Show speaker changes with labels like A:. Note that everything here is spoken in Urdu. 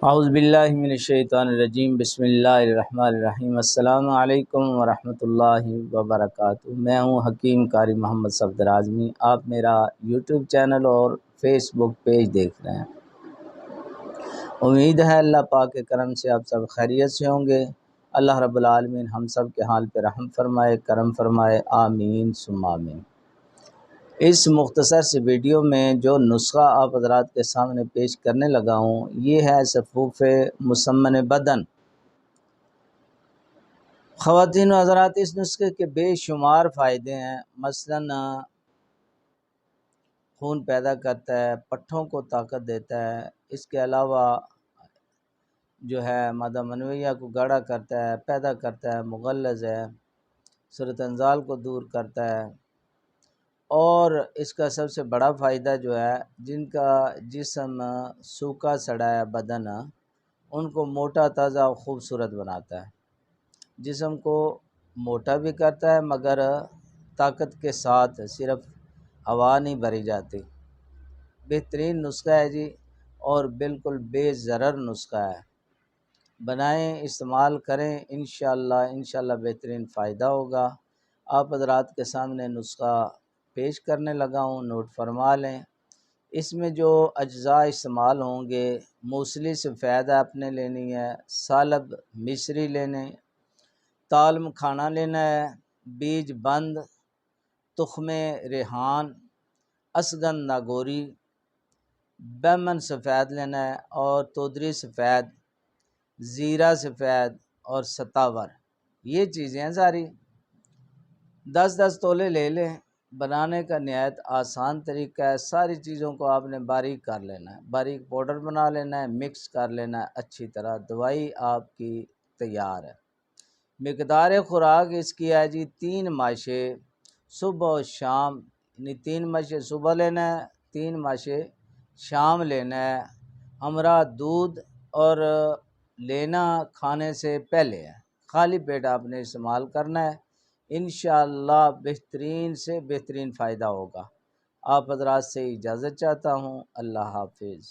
A: اعوذ باللہ من الشیطان الرجیم، بسم اللہ الرحمن الرحیم۔ السلام علیکم ورحمۃ اللہ وبرکاتہ۔ میں ہوں حکیم قاری محمد صفدر اعظمی۔ آپ میرا یوٹیوب چینل اور فیس بک پیج دیکھ رہے ہیں۔ امید ہے اللہ پاک کے کرم سے آپ سب خیریت سے ہوں گے۔ اللہ رب العالمین ہم سب کے حال پہ رحم فرمائے، کرم فرمائے، آمین ثم آمین۔ اس مختصر سی ویڈیو میں جو نسخہ آپ حضرات کے سامنے پیش کرنے لگا ہوں، یہ ہے صفوف مسمن بدن۔ خواتین و حضرات، اس نسخے کے بے شمار فائدے ہیں۔ مثلاً خون پیدا کرتا ہے، پٹھوں کو طاقت دیتا ہے۔ اس کے علاوہ جو ہے مادہ منویہ کو گاڑھا کرتا ہے، پیدا کرتا ہے، مغلظ ہے، صورت انزال کو دور کرتا ہے۔ اور اس کا سب سے بڑا فائدہ جو ہے، جن کا جسم سوکھا سڑا ہے بدن، ان کو موٹا تازہ اور خوبصورت بناتا ہے۔ جسم کو موٹا بھی کرتا ہے مگر طاقت کے ساتھ، صرف ہوا نہیں بھری جاتی۔ بہترین نسخہ ہے جی، اور بالکل بے ضرر نسخہ ہے۔ بنائیں، استعمال کریں، انشاءاللہ بہترین فائدہ ہوگا۔ آپ حضرات کے سامنے نسخہ پیش کرنے لگا ہوں، نوٹ فرما لیں۔ اس میں جو اجزاء استعمال ہوں گے، موصلی سفید آپ نے لینی ہے، سالب مصری لینے، تالم کھانا لینا ہے، بیج بند، تخم ریحان، اسگن ناگوری، بیمن سفید لینا ہے، اور تودری سفید، زیرہ سفید اور ستاور۔ یہ چیزیں ہیں ساری۔ 10 تولے لے لیں۔ بنانے کا نہایت آسان طریقہ ہے۔ ساری چیزوں کو آپ نے باریک کر لینا ہے، باریک پاؤڈر بنا لینا ہے، مکس کر لینا ہے اچھی طرح۔ دوائی آپ کی تیار ہے۔ مقدار خوراک اس کی ہے جی 3 ماشے صبح و شام، یعنی 3 ماشے صبح لینا ہے، 3 ماشے شام لینا ہے، ہمراہ دودھ، اور لینا کھانے سے پہلے ہے۔ خالی پیٹ آپ نے استعمال کرنا ہے۔ انشاءاللہ بہترین سے بہترین فائدہ ہوگا۔ آپ حضرات سے اجازت چاہتا ہوں۔ اللہ حافظ۔